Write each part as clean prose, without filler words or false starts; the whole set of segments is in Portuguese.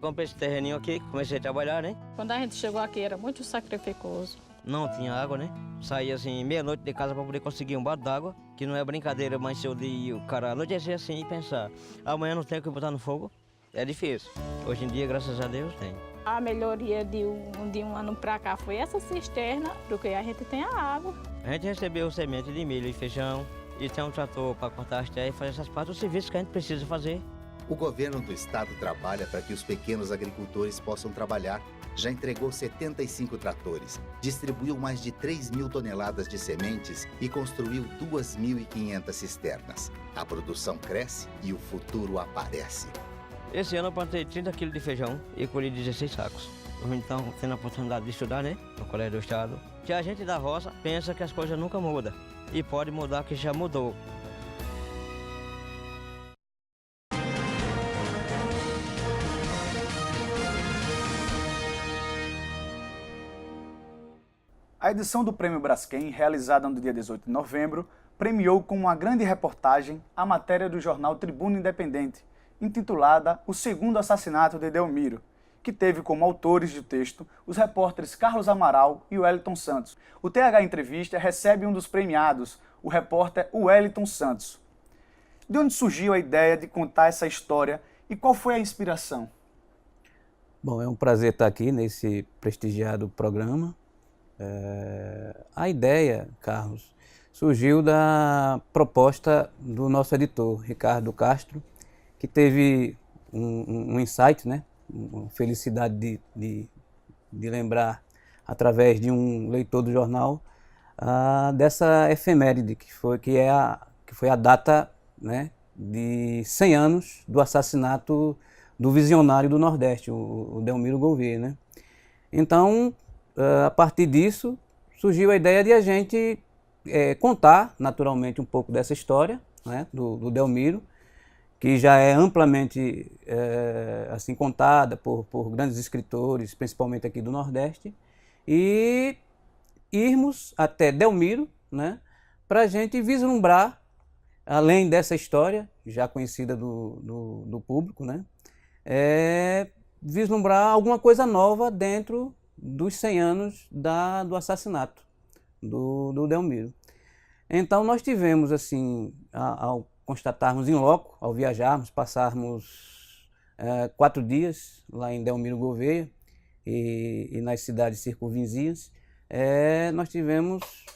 Comprei esse terreninho aqui, comecei a trabalhar, né? Quando a gente chegou aqui era muito sacrificoso. Não tinha água, né? Saía assim, meia-noite de casa para poder conseguir um balde d'água, que não é brincadeira, mas se eu de o cara anoitecer assim e pensar, amanhã não tem o que botar no fogo, é difícil. Hoje em dia, graças a Deus, tem. A melhoria de um ano para cá foi essa cisterna, porque a gente tem a água. A gente recebeu semente de milho e feijão, e tem um trator para cortar as terras e fazer essas partes dos serviços que a gente precisa fazer. O governo do estado trabalha para que os pequenos agricultores possam trabalhar. Já entregou 75 tratores, distribuiu mais de 3.000 toneladas de sementes e construiu 2.500 cisternas. A produção cresce e o futuro aparece. Esse ano eu plantei 30 quilos de feijão e colhi 16 sacos. Então, tendo a oportunidade de estudar, né, no Colégio do Estado, que a gente da roça pensa que as coisas nunca mudam. E pode mudar, que já mudou. A edição do Prêmio Braskem, realizada no dia 18 de novembro, premiou com uma grande reportagem a matéria do jornal Tribuna Independente, intitulada O Segundo Assassinato de Delmiro, que teve como autores do texto os repórteres Carlos Amaral e Wellington Santos. O TH Entrevista recebe um dos premiados, o repórter Wellington Santos. De onde surgiu a ideia de contar essa história e qual foi a inspiração? Bom, é um prazer estar aqui nesse prestigiado programa. A ideia, Carlos, surgiu da proposta do nosso editor, Ricardo Castro, que teve um insight, né? Uma felicidade de lembrar, através de um leitor do jornal, dessa efeméride, que foi a data, né, de 100 anos do assassinato do visionário do Nordeste, o Delmiro Gouveia, né? Então, a partir disso, surgiu a ideia de a gente contar, naturalmente, um pouco dessa história, né, do Delmiro, que já é amplamente assim, contada por grandes escritores, principalmente aqui do Nordeste, e irmos até Delmiro, né, para a gente vislumbrar, além dessa história, já conhecida do público, né, vislumbrar alguma coisa nova dentro dos 100 anos do assassinato do Delmiro. Então nós tivemos, assim, ao constatarmos em loco, ao viajarmos, passarmos 4 dias lá em Delmiro Gouveia e nas cidades circunvizinhas, nós tivemos,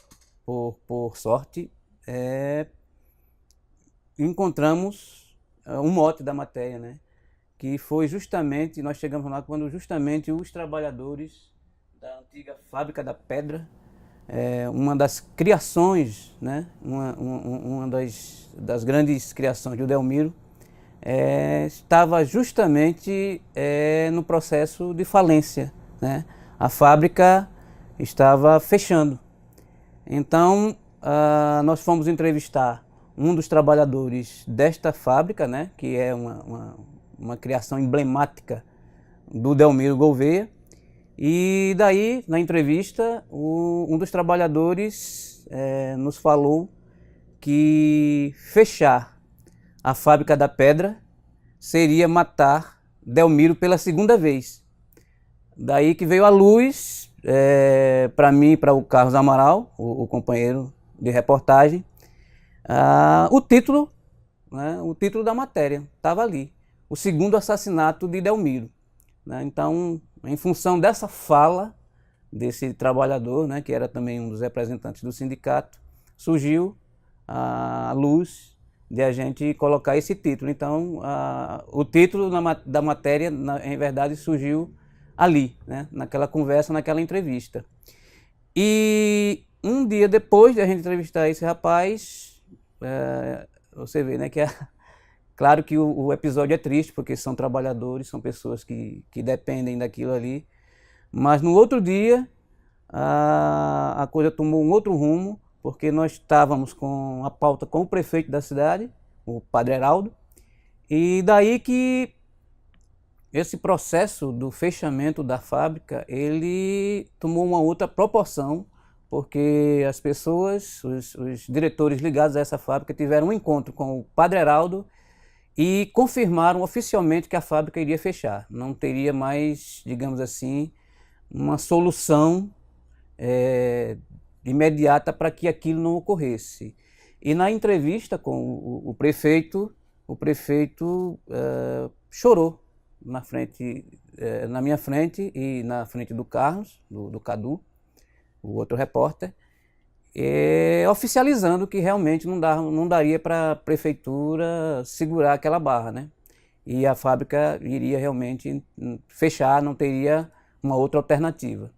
por sorte, encontramos um mote da matéria, né? Que foi justamente, nós chegamos lá quando justamente os trabalhadores da antiga Fábrica da Pedra, uma das criações, né, uma das grandes criações do Delmiro, estava justamente no processo de falência, né? A fábrica estava fechando. Então, nós fomos entrevistar um dos trabalhadores desta fábrica, né, que é uma criação emblemática do Delmiro Gouveia. E daí, na entrevista, um dos trabalhadores nos falou que fechar a Fábrica da Pedra seria matar Delmiro pela segunda vez. Daí que veio à luz, para mim e para o Carlos Amaral, o companheiro de reportagem, o título, né, o título da matéria estava ali: O Segundo Assassinato de Delmiro. Né? Então, em função dessa fala desse trabalhador, né, que era também um dos representantes do sindicato, surgiu a luz de a gente colocar esse título. Então, o título da matéria, em verdade, surgiu ali, né, naquela conversa, naquela entrevista. E um dia depois de a gente entrevistar esse rapaz, você vê, né, que claro que o episódio é triste, porque são trabalhadores, são pessoas que dependem daquilo ali. Mas no outro dia, a coisa tomou um outro rumo, porque nós estávamos com a pauta com o prefeito da cidade, o Padre Heraldo, e daí que esse processo do fechamento da fábrica, ele tomou uma outra proporção, porque as pessoas, os diretores ligados a essa fábrica, tiveram um encontro com o Padre Heraldo, e confirmaram oficialmente que a fábrica iria fechar. Não teria mais, digamos assim, uma solução imediata para que aquilo não ocorresse. E na entrevista com o prefeito chorou na minha frente e na frente do Carlos, do Cadu, o outro repórter, oficializando que realmente não daria para a prefeitura segurar aquela barra, né? E a fábrica iria realmente fechar, não teria uma outra alternativa.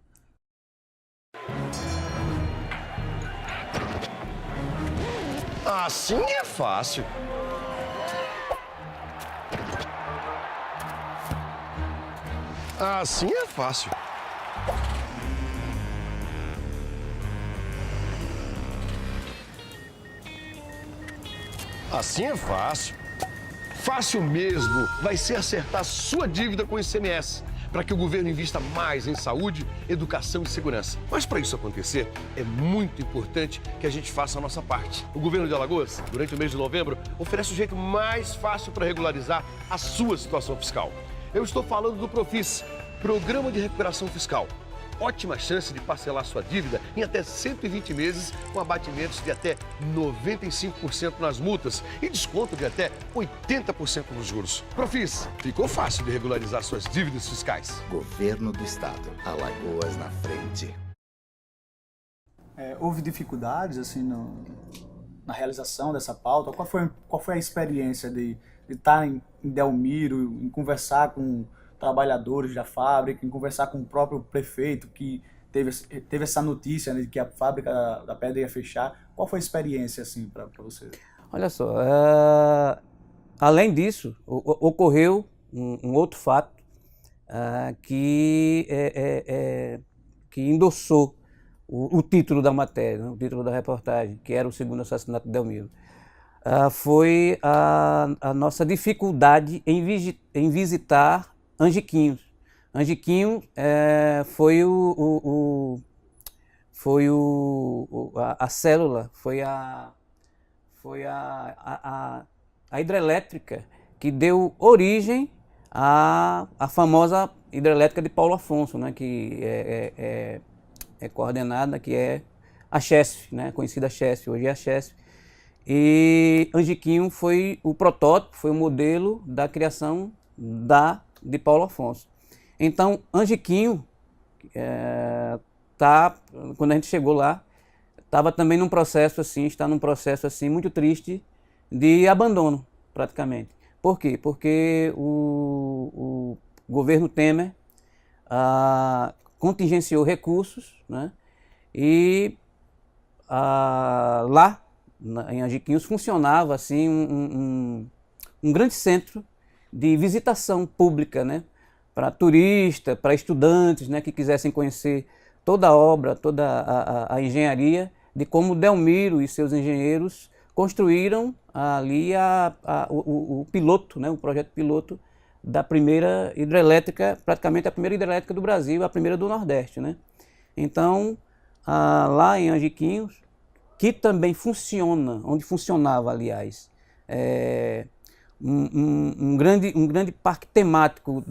Assim é fácil. Assim é fácil. Assim é fácil. Fácil mesmo vai ser acertar sua dívida com o ICMS, para que o governo invista mais em saúde, educação e segurança. Mas para isso acontecer, é muito importante que a gente faça a nossa parte. O governo de Alagoas, durante o mês de novembro, oferece o jeito mais fácil para regularizar a sua situação fiscal. Eu estou falando do Profis, Programa de Recuperação Fiscal. Ótima chance de parcelar sua dívida em até 120 meses, com abatimentos de até 95% nas multas e desconto de até 80% nos juros. Profis, ficou fácil de regularizar suas dívidas fiscais. Governo do Estado. Alagoas na frente. Houve dificuldades assim na realização dessa pauta? Qual foi a experiência de estar em Delmiro, em conversar com trabalhadores da fábrica, em conversar com o próprio prefeito que teve essa notícia, né, de que a fábrica da pedra ia fechar? Qual foi a experiência assim para você? Olha só, além disso, ocorreu um outro fato que endossou o título da matéria, né, o título da reportagem, que era o segundo assassinato de Delmiro. Foi a nossa dificuldade em visitar Angiquinhos. Angiquinho foi a célula, foi a hidrelétrica que deu origem à famosa hidrelétrica de Paulo Afonso, né, que é coordenada, que é a Chesf, né, conhecida Chesf, hoje é a Chesf. E Angiquinho foi o protótipo, foi o modelo da criação de Paulo Afonso. Então, Angiquinho, quando a gente chegou lá, estava também está num processo assim muito triste de abandono, praticamente. Por quê? Porque o governo Temer contingenciou recursos, né? E lá em Angiquinhos funcionava assim um grande centro de visitação pública, né, para turistas, para estudantes, né, que quisessem conhecer toda a obra, toda a engenharia, de como Delmiro e seus engenheiros construíram ali o piloto, né, o projeto piloto da primeira hidrelétrica, praticamente a primeira hidrelétrica do Brasil, a primeira do Nordeste, né. Então, lá em Angiquinhos, que também funciona, onde funcionava, aliás, um grande parque temático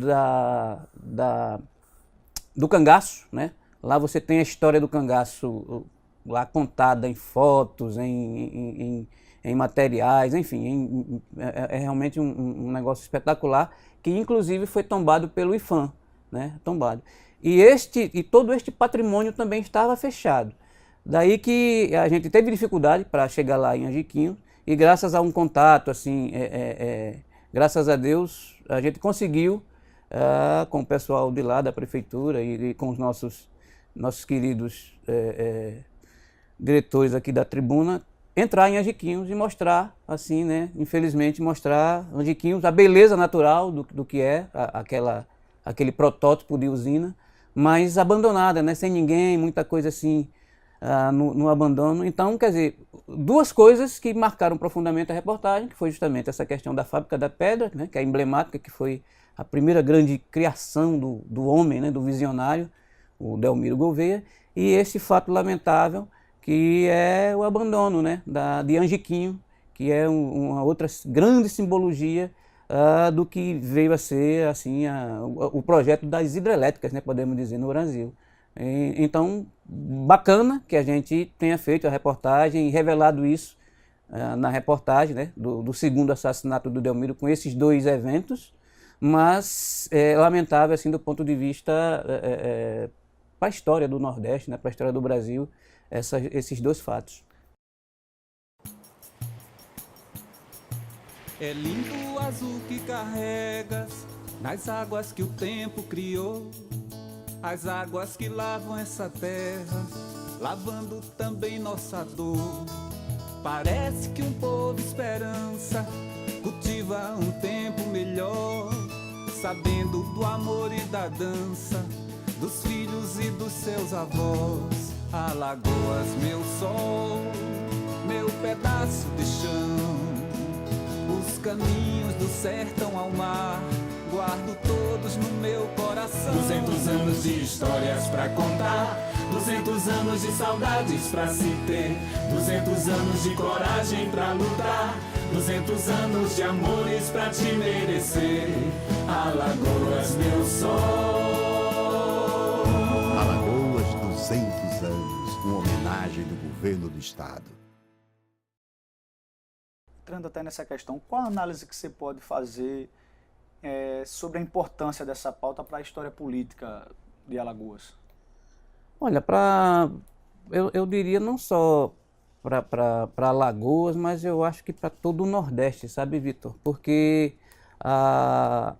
do cangaço, né? Lá você tem a história do cangaço lá contada em fotos, em materiais, enfim, é realmente um negócio espetacular, que inclusive foi tombado pelo IPHAN, né? Tombado. E todo este patrimônio também estava fechado. Daí que a gente teve dificuldade para chegar lá em Angiquinho, e graças a um contato, assim, graças a Deus, a gente conseguiu, com o pessoal de lá da prefeitura e com os nossos queridos diretores aqui da tribuna, entrar em Angiquinhos e mostrar, assim, né, infelizmente, mostrar Angiquinhos, a beleza natural do que é aquele protótipo de usina, mas abandonada, né, sem ninguém, muita coisa assim, no abandono. Então, quer dizer, duas coisas que marcaram profundamente a reportagem, que foi justamente essa questão da fábrica da pedra, né, que é emblemática, que foi a primeira grande criação do homem, né, do visionário, o Delmiro Gouveia, e esse fato lamentável, que é o abandono, né, de Angiquinho, que é uma outra grande simbologia do que veio a ser assim, o projeto das hidrelétricas, né, podemos dizer, no Brasil. Então, bacana que a gente tenha feito a reportagem e revelado isso na reportagem, né, do segundo assassinato do Delmiro, com esses dois eventos, mas é lamentável assim, do ponto de vista para a história do Nordeste, né, para a história do Brasil, esses dois fatos. É lindo o azul que carregas nas águas que o tempo criou, as águas que lavam essa terra, lavando também nossa dor. Parece que um povo esperança cultiva um tempo melhor, sabendo do amor e da dança dos filhos e dos seus avós. Alagoas, meu sol, meu pedaço de chão, os caminhos do sertão ao mar, guardo todos no meu coração. 200 anos de histórias pra contar, 200 anos de saudades pra se ter, 200 anos de coragem pra lutar, 200 anos de amores pra te merecer. Alagoas, meu sol. Alagoas, 200 anos, uma homenagem do governo do estado. Entrando até nessa questão, qual a análise que você pode fazer sobre a importância dessa pauta para a história política de Alagoas? Olha, eu diria não só para Alagoas, mas eu acho que para todo o Nordeste, sabe, Vitor? Porque a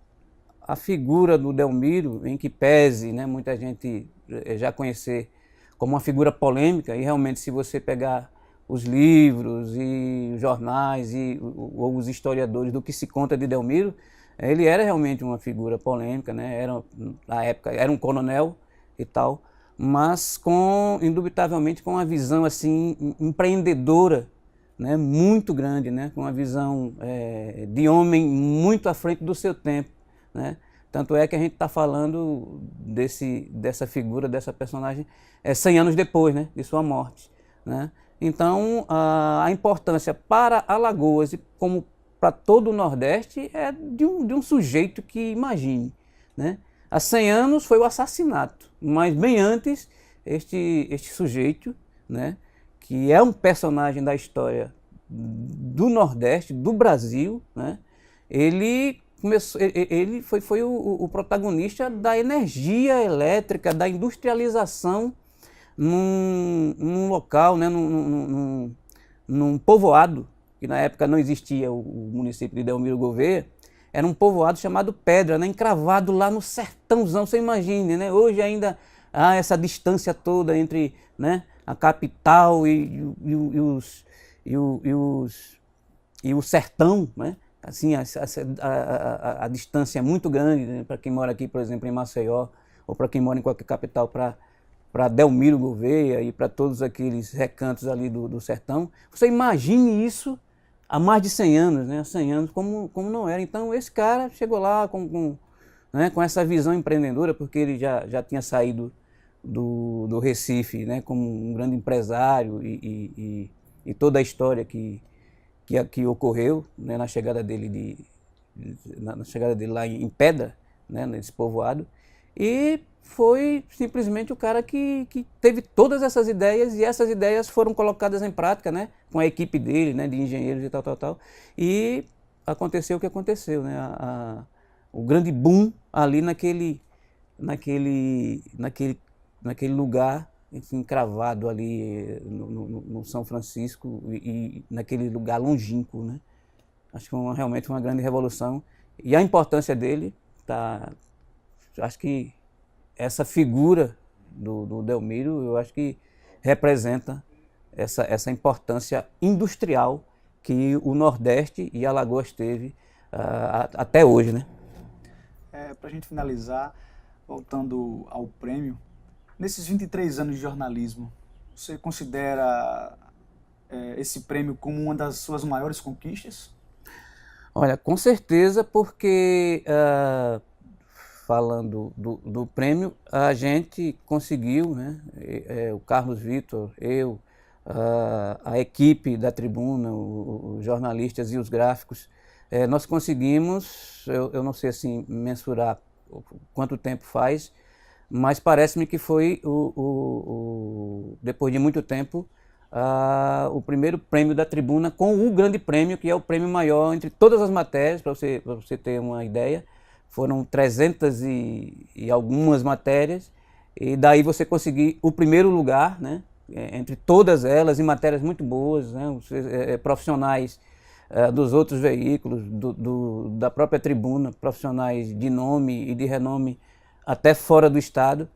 figura do Delmiro, em que pese, né, muita gente já conhecer como uma figura polêmica, e realmente se você pegar os livros e os jornais ou os historiadores do que se conta de Delmiro, ele era realmente uma figura polêmica, né? Na época era um coronel e tal, mas indubitavelmente com uma visão assim empreendedora, né? Muito grande, né? Com uma visão de homem muito à frente do seu tempo, né? Tanto é que a gente está falando dessa figura, dessa personagem 100 anos depois, né? De sua morte, né? Então, a importância para Alagoas, como para todo o Nordeste, é de um sujeito que, imagine, né? Há 100 anos foi o assassinato, mas bem antes, este sujeito, né, que é um personagem da história do Nordeste, do Brasil, né, ele foi o protagonista da energia elétrica, da industrialização num local, né, num povoado, que na época não existia o município de Delmiro Gouveia, era um povoado chamado Pedra, né, encravado lá no sertãozão, você imagine, né? Hoje ainda há essa distância toda entre, né, a capital e o sertão, né? Assim, a distância é muito grande, né, para quem mora aqui, por exemplo, em Maceió, ou para quem mora em qualquer capital, para Delmiro Gouveia e para todos aqueles recantos ali do sertão. Você imagine isso há mais de 100 anos, né? 100 anos, como não era. Então, esse cara chegou lá com essa visão empreendedora, porque ele já tinha saído do Recife, né, como um grande empresário e toda a história que ocorreu, né, na chegada dele lá em Pedra, né, nesse povoado. E foi simplesmente o cara que teve todas essas ideias, e essas ideias foram colocadas em prática, né, com a equipe dele, né, de engenheiros e tal. E aconteceu o que aconteceu, né, o grande boom ali naquele lugar, enfim, encravado ali no São Francisco e naquele lugar longínquo, né. Acho que foi realmente uma grande revolução, e a importância dele acho que essa figura do Delmiro, eu acho que representa essa importância industrial que o Nordeste e Alagoas teve até hoje, né? Para a gente finalizar, voltando ao prêmio, nesses 23 anos de jornalismo, você considera esse prêmio como uma das suas maiores conquistas? Olha, com certeza, porque falando do prêmio, a gente conseguiu, né, o Carlos Vitor, eu, a equipe da Tribuna, os jornalistas e os gráficos, nós conseguimos, eu não sei assim mensurar quanto tempo faz, mas parece-me que foi, depois de muito tempo, o primeiro prêmio da Tribuna com o grande prêmio, que é o prêmio maior entre todas as matérias, para você ter uma ideia. Foram 300 e algumas matérias, e daí você conseguir o primeiro lugar, né, entre todas elas, em matérias muito boas, né, profissionais dos outros veículos, da própria Tribuna, profissionais de nome e de renome até fora do estado,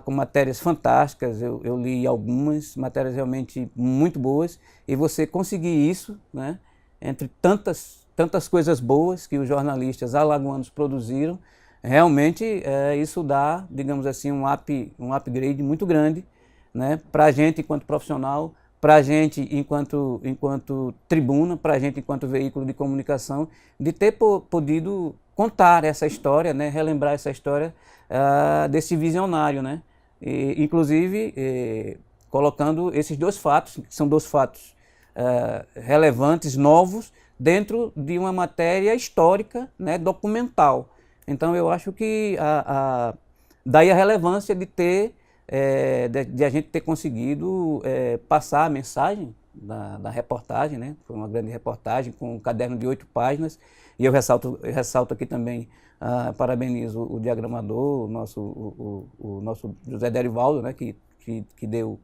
com matérias fantásticas. Eu li algumas matérias realmente muito boas, e você conseguir isso, né, entre tantas coisas boas que os jornalistas alagoanos produziram, realmente isso dá, digamos assim, um upgrade muito grande, né, para a gente enquanto profissional, para a gente enquanto tribuna, para a gente enquanto veículo de comunicação, de ter podido contar essa história, né, relembrar essa história desse visionário, né, inclusive colocando esses dois fatos, que são dois fatos relevantes, novos, dentro de uma matéria histórica, né, documental. Então eu acho que daí a relevância de a gente ter conseguido passar a mensagem da reportagem, né? Foi uma grande reportagem com um caderno de 8 páginas, e eu ressalto aqui também, parabenizo o diagramador, o nosso José Derivaldo, né, que deu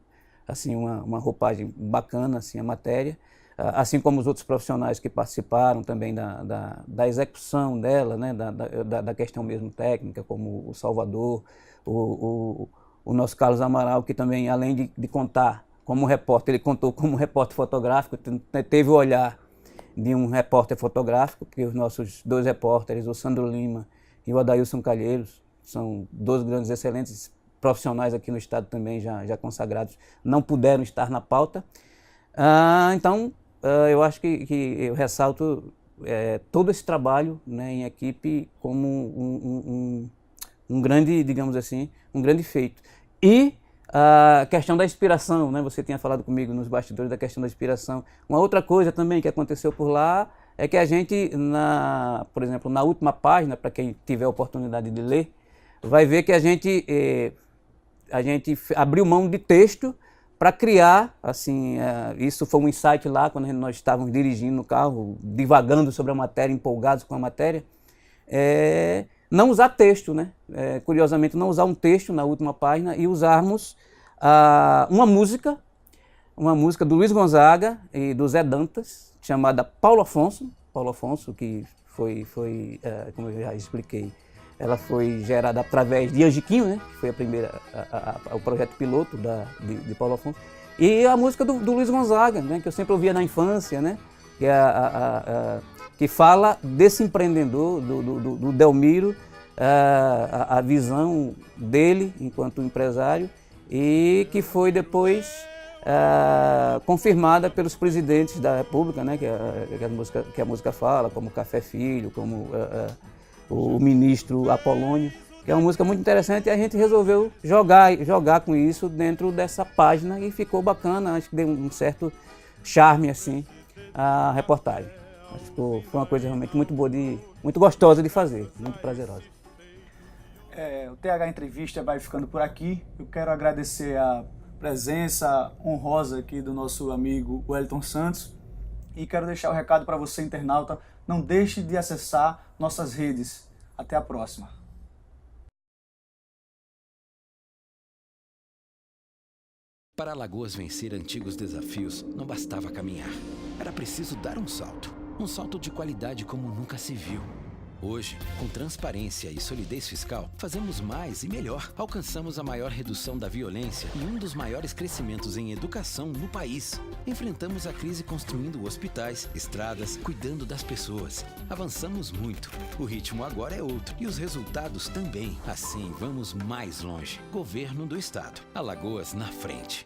assim uma roupagem bacana assim a matéria, assim como os outros profissionais que participaram também da execução dela, né, da questão mesmo técnica, como o Salvador, o nosso Carlos Amaral, que também, além de contar como repórter, ele contou como repórter fotográfico, teve o olhar de um repórter fotográfico, que os nossos 2 repórteres, o Sandro Lima e o Adailson Calheiros, são 2 grandes, excelentes profissionais aqui no estado também, já consagrados, não puderam estar na pauta. Então, eu acho que eu ressalto todo esse trabalho, né, em equipe como um grande, digamos assim, um grande feito. E a questão da inspiração, né, você tinha falado comigo nos bastidores da questão da inspiração. Uma outra coisa também que aconteceu por lá é que a gente, por exemplo, na última página, para quem tiver a oportunidade de ler, vai ver que a gente abriu mão de texto para criar, assim, isso foi um insight lá, quando nós estávamos dirigindo no carro, divagando sobre a matéria, empolgados com a matéria, não usar texto, né? Curiosamente, não usar um texto na última página e usarmos uma música do Luiz Gonzaga e do Zé Dantas, chamada Paulo Afonso, que foi como eu já expliquei, ela foi gerada através de Angiquinho, né, que foi a primeira, o projeto piloto de Paulo Afonso, e a música do Luiz Gonzaga, né, que eu sempre ouvia na infância, né, que fala desse empreendedor, do Delmiro, a visão dele enquanto empresário, e que foi depois confirmada pelos presidentes da República, né, que a música fala, como Café Filho, como o ministro Apolônio, que é uma música muito interessante, e a gente resolveu jogar com isso dentro dessa página, e ficou bacana, acho que deu um certo charme assim à reportagem. Acho que foi uma coisa realmente muito boa, muito gostosa de fazer, muito prazerosa. O TH Entrevista vai ficando por aqui. Eu quero agradecer a presença honrosa aqui do nosso amigo Wellington Santos, e quero deixar o recado para você, internauta: não deixe de acessar nossas redes. Até a próxima. Para Alagoas vencer antigos desafios, não bastava caminhar. Era preciso dar um salto de qualidade como nunca se viu. Hoje, com transparência e solidez fiscal, fazemos mais e melhor. Alcançamos a maior redução da violência e um dos maiores crescimentos em educação no país. Enfrentamos a crise construindo hospitais, estradas, cuidando das pessoas. Avançamos muito. O ritmo agora é outro e os resultados também. Assim, vamos mais longe. Governo do Estado. Alagoas na frente.